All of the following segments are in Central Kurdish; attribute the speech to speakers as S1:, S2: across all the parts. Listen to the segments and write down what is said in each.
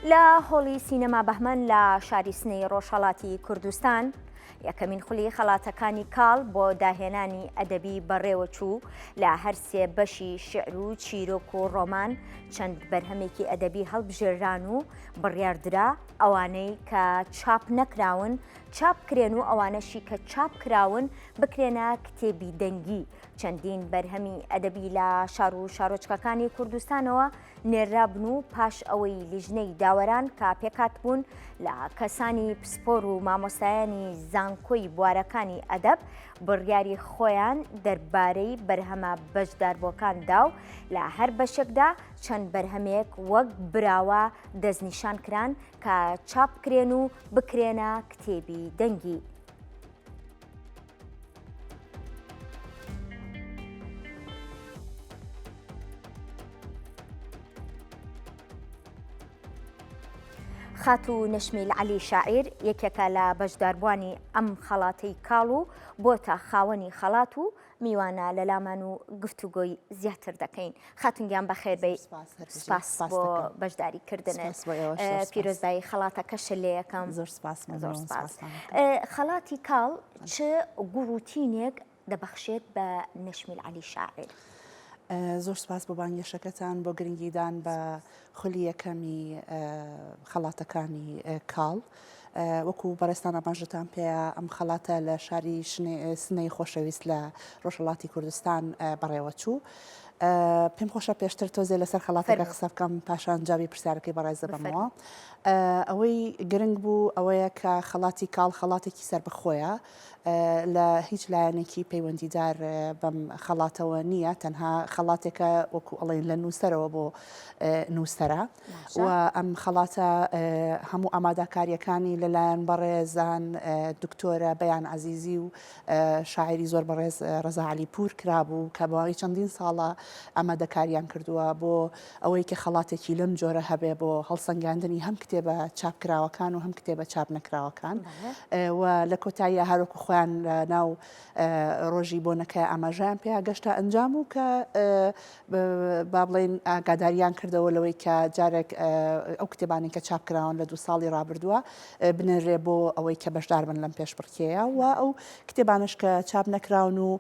S1: لە هۆڵی سینەما بەهمەن لە شاری سنەی ڕۆژهەڵاتی کوردستان یەکەمین خولی خەڵاتەکانی کاڵ بۆ داهێنانی ئەدەبی بەڕێوەچوو لە هەر سێ بەشی شعر و چیرۆک و ڕۆمان چەند بەرهەمێکی ئەدەبی هەڵبژێران و بڕیاردرا ئەوانەی کە چاپ نەکراون چاپ کرێن و ئەوانەشی کە چاپ کراون بکرێنە کتێبی دەنگی. چەندین بەرهەمی ئەدەبی لە شار و شارۆچکەکانی کوردستانەوە نێرابن و پاش ئەوەی لیژنەی داوەران کە پێکات بوون لە کەسانی پسپۆر و مامۆستایانی زانکۆی بوارەکانی ئەدەب بڕیاری خۆیان دەربارەی بەرهەمە بەشداربووەکاندا و لە هەر بەشێکدا چەند بەرهەمێک وەک براوە دەستنیشان کران کە چاپ کرێن و بکرێنە کتێبی دەنگی. خات و نەشمیل عەلی شاعیر یەکێکە لە بەشداربوانی ئەم خەڵاتەی کاڵ و بۆتە خاوەنی خەڵات و میوانە لە لامان و گفتوگۆی زیاتر دەکەین. خاتونگیان بەخێر بێ، سپاس بۆ بەشداریکردنت. پیرۆزبایی خەڵاتەکەش لێ یەکەم.
S2: زۆر سپاس.
S1: خەڵاتی کاڵ چ گوڕوتینێک دەبەخشێت بە نەشمیل عەلی شاعیر؟
S2: زۆر سپاس بۆ بانگێشەکەتان بۆ گرنگیدان بە خولی یەکەمی خەڵاتەکانی کاڵ. وەکو بەڕێستان ئاماژەتان پێەیە ئەم خەڵاتە لە شاری سنەی خۆشەویست لە ڕۆژهەڵاتی کوردستان بەڕێوەچوو. پێم خۆشە پێشتر تۆزێ لەسەر خەڵاتەکە قسە بکەم پاشان جوابی پرسیارەکەی بەڕێز دەبەمەوە. ئەوەی گرنگ بوو ئەوەیە کە خەڵاتی کاڵ خەڵاتێکی سربەخۆیە، لە هیچ لایەنێکی پەیوەندیدار بەم خەڵاتەوە نییە، تەنها خەڵاتێکە وەکو ئەڵێن لە نووسەرەوە بۆ نووسەرە و ئەم خەڵاتە هەموو ئامادەکاریەکانی لەلایەن بەڕێزان دکتۆرە بەیان عەزیزی و شاعری زۆر بەڕێز ڕەزا عەلیپور کرابوو کە بەواقعی چەندین ساڵە ئامادەکاریان کردووە بۆ ئەوەی کە خەڵاتێکی لەم جۆرە هەبێ بۆ هەڵسەنگاندنی هەم کتێبە چاپکراوەکان و هەم کتێبە چاپ نەکراوەکان و لە کۆتاییە هەروەکو خۆیان ناو ڕۆژی بۆنەکە ئاماژیان پێ گەشتە ئەنجام و کە با بڵێن ئاگاداریان کردەوە لەوەی کە جارێک ئەو کتێبانی کە چاپکراون لە 2 ساڵی ڕابردووە بنێرێ بۆ ئەوەی کە بەشدار بن لەم پێشبڕکێیە و ئەو کتێبانش کە چاپ نەکراون و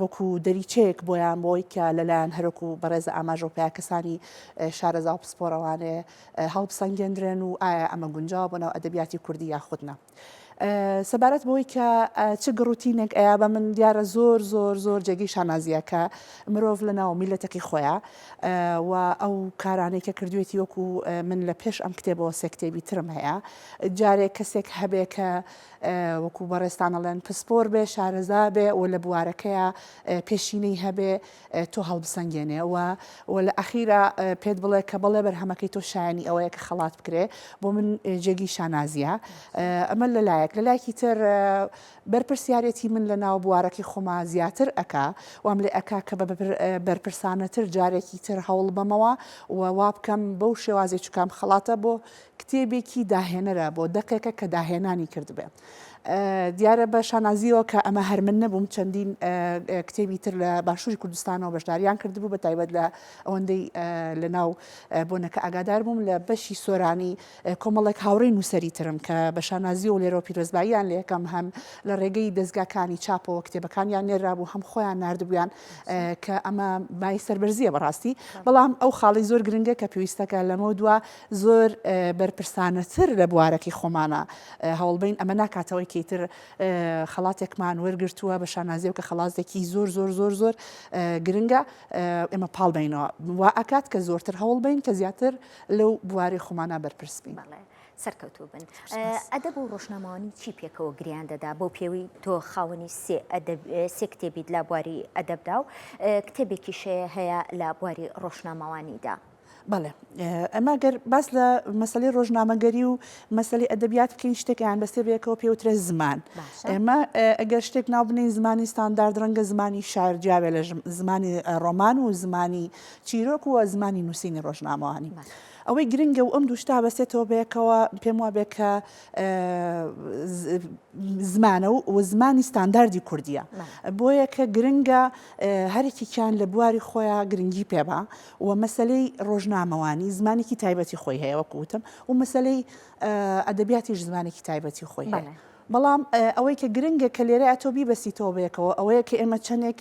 S2: وەکو دەریچەیەک بۆیان بۆی کە لەلایەن هەروەکو بەڕێز ئاماژە و پیاکەسانی شارەزا و پسپۆڕەوانێ هەڵبسەنگێنرێن و ئایا ئەمە گونجاوە بۆ ناو ئەدەبیاتی کوردی یاخودنا. سەبارەت بۆی کە چ گڕوتینێک ئەیە بە من دیارە زۆر زۆر زۆر جێگەی شانازیە کە مرۆڤ لە ناو میلەتێکی خۆیە و ئەو کارانەی کە کردوێتی وەکو من لە پێش ئەم کتێبەوە سێ کتێبی ترم هەیە، جارێک کەسێک هەبێ کە وەکو بەڕێستانەڵێن پسپۆر بێ شارەزا بێ و لە بوارەکەیە پێشینەی هەبێ تۆ هەڵبسەنگێنێ و لە ئەخیرا پێت بڵێ کە بەڵێ بەرهەمەکەی تۆ شایانی ئەوەیە کە خەڵات بکرێ بۆ من جێگی شانازیە. ئەمە لەلایەکی تر بەرپرسیارەتی من لە ناو بوارەکەی خۆما زیاتر ئەکا وام لێ ئەکا کە بە بەرپرسانەتر جارێکی تر هەوڵ بەمەوە و وا بکەم بەو شێوازی چکام خەڵاتە بۆ کتێبێکی داهێنەرە بۆ دەقێکە کە داهێنانی کردبێ. دیارە بە شانازیەوە کە ئەمە هەر من نەبووم، چەندین کتێبی تر لە باشووری کوردستانەوە بەشداریان کردبوو بە تایبەت لە ئەوەندەی لە ناو بۆنەکە ئاگادار بووم لە بەشی سۆرانی کۆمەڵێک هاوڕێی نووسەری ترم کە بە شانازی و لێرە پیرۆزباییان لە یەکەم هەم لە ڕێگەی دەستگاکانی چاپەوە کتێبەکانیان نێرابوو هەم خۆیان نردبوویان کە ئەمە مای سەربەرزیە بەڕاستی، بەڵام ئەو خاڵی زۆر گرنگە کە پێویستەکە لەمە دووە زۆر بەرپرسانەتر لە بوارەکەی خۆمانە هەوڵبین. ئەمە ناکاتەوەی کەیتر خەڵاتێکمان وەرگرتووە بە شانازی و کە خەڵاتێکی زۆر زۆر زۆر زۆر گرنگە ئێمە پاڵبینەوە وا ئەکات کە زۆرتر هەوڵ بین کە زیاتر لەو بواری خۆمانە بەرپرس بین.
S1: سەرکەوتوو بن. ئەدەب و ڕۆژنامەوانی چی پێکەوە گریان دەدا بۆ پێوی تۆ خاوەنی سێ کتێبیت لە بواری ئەدەبدا و کتێبێکیشەیە هەیە لە بواری ڕۆژنامەوانیدا؟
S2: بەڵێ ئەمە گەر باس لە مەسەلەی ڕۆژنامەگەری و مەسەلەی ئەدەبیات بکەین شتێکیان بەستێ بێکەوە پێوترە زمان. ئێمە ئەگەر شتێک ناوبنەی زمانی ستاندارد ڕەنگە زمانی شاعر جیاوێ لە زمانی ڕۆمان و زمانی چیرۆک و زمانی نووسینی ڕۆژنامەوانی. ئەوەی گرنگە و ئەم دووشتا بەسێتەوە بەیەکەوە پێم وابێ کە زمانە و زمانی ستانداردی کوردیە بۆیە کە گرنگە هەرێکیان لە بواری خۆیان گرنگی پێبا و مەسلەی ڕۆژنامەوانی زمانێکی تایبەتی خۆی هەیە وەکوتم و مەسلەی ئەدەبیاتیش زمانێکی تایبەتی خۆی هەیە. بەڵام ئەوەی کە گرنگە کە لێرە ئەتۆ بیبەسیتەوە بێکەوە ئەوەیە کە ئێمە چەندێک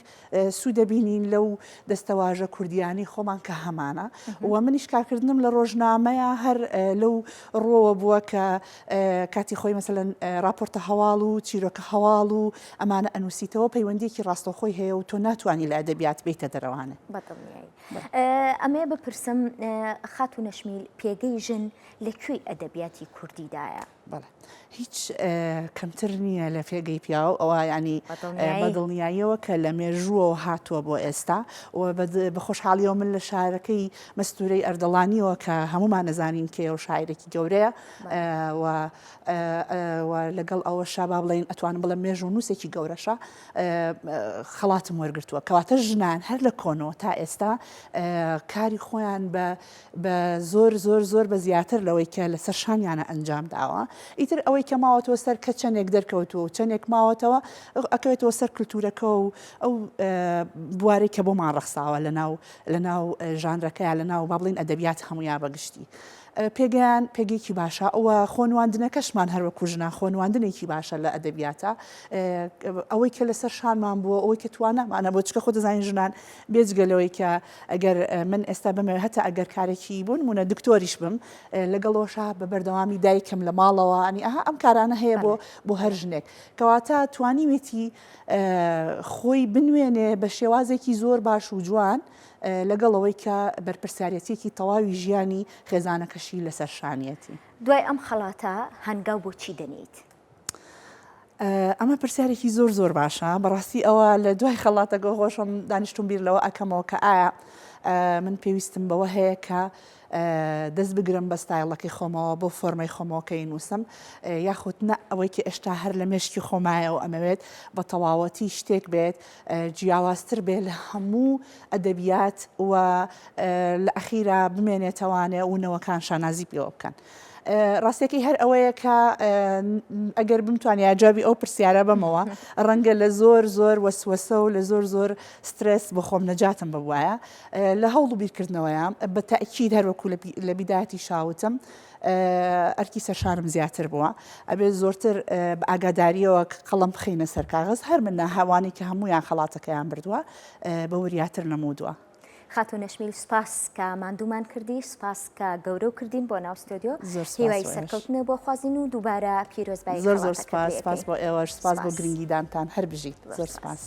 S2: سوودەبینین لەو دەستەواژە کوردیانی خۆمان کە هەمانە و منیش کارکردنم لە ڕۆژنامەیە هەر لەو ڕۆوە بووە کە کاتی خۆی مەسەلەن راپۆرتە هەواڵ و چیرۆکە هەواڵ و ئەمانە ئەنووسیتەوە پەیوەندیەکی ڕاستەخۆی هەیە و تۆ ناتوانانی لە ئەدەبیات بیتە دەرەوانە.
S1: بەدڵنیایی ئەمێ بپرسم خات و نەشمیل پێگەی ژن لەکوێی ئەدەبیاتی کوردیدایە؟
S2: بەڵێ هیچ کەمتر نییە لە فێگەی پیاو ئەوە ینی بەدڵنیاییەوە کە لە مێژووە هاتووە بۆ ئێستا و بە خۆشحاڵیەوە من لە شارەکەی مەستورەی ئەردەڵانیەوە کە هەمومان نەزانین کێ و شاعرێکی گەورەیە لەگەڵ ئەوە شابا بڵێن ئەتوانم بڵێ مێژ و نووسێکی گەورەشە خەڵاتم وەرگرتووە کەواتە ژنان هەر لە کۆنەوە تا ئێستا کاری خۆیان بە زۆر بە زیاتر لەوەی کە لەسەر شانیانە ئەنجام داوە ئیتر ئەوەی کە ماوەتەوە سەر کە چەندێک دەرکەوتووە و چەندێک ماوەتەوە ئەکەوێتەوە سەر کللتورەکە و ئەو بوارێک کە بۆمان ڕەخساوە لە ناو ژانرەکەیان لە ناو با بڵین ئەدەبیات هەمویان بەگشتی. پێگەیان پێگەیەکی باشە ئەوە خۆنواندنەکەشمان هەروەکو ژنان خۆنواندنێکی باشە لە ئەدەبیاتە ئەوەی کە لەسەر شانمان بووە ئەوەی کە توانامانە بۆ چکە خۆ دەزانین ژنان بێجگەلەوەی کە ئەگەر من ئێستا بمەوێت هەتا ئەگەر کارێکی بوون مونە دکتۆریش بم لەگەڵەوەشا بە بەردەوامی دایکم لە ماڵەوە ئەنی ئەها ئەم کارانە هەیە بۆ هەر ژنێک کەواتە توانیوێتی خۆی بنوێنێ بە شێوازێکی زۆر باش و جوان لەگەڵەوەی کە بەرپرسیارەتێکی تەواوی ژیانی خێزانەکەشی لەسەر شانیەتی.
S1: دوای ئەم خەڵاتە هەنگاو بۆ چی دەنیت؟
S2: ئەمە پرسیارێکی زۆر باشە بەڕاستی ئەوە لە دوای خەڵاتەگە خۆشم دانیشتم بیر لەوە ئەکەمەوە کە ئایا من پێویستم بەوە هەیە کە دەست بگرم بە ستایڵەکەی خۆمەوە بۆ فۆرمەی خۆمەوەکەی نووسم یاخود نە ئەوەی کە ئێشتا هەر لە مێشکی خۆمایە و ئەمەوێت بە تەواوەتی شتێک بێت جیاوازتر بێت لە هەموو ئەدەبیات و لە ئەخیرا بمێنێتەوانێ و نەوەکان شانازی پێوە بکەن. ڕاستێکی هەر ئەوەیە کە ئەگەر بمتوانانی جوابی ئەو پرسیارە بمەوە ڕەنگە لە زۆر وەسوەسە و لە زۆر سترس بۆ خۆم نەجاتم ببوایە لە هەوڵ و بیرکردنەوەیە بە تاکید هەروەکو لە بیداەتی شاوتم ئەرکی سەرشارم زیاتر بووە ئەبێ زۆرتر بە ئاگاداریەوە قەڵم بخینە سەر کاغز هەر من هەوانی کە هەمویان خەڵاتەکەیان بردووە بە وریاتر نەمودووە.
S1: خاتو نەشمیل سپاس کە ماندوومان کردی سپاس کە گەورە و کردین بۆ ناو ستۆدیۆ هیوای سەرکەوتنە بۆ خوازین و دووبارە پیرۆزبایی
S2: زۆر سپاس بۆ ئێوەش سپاس بۆ گرنگیدانتان هەر بژیت زۆر سپاس.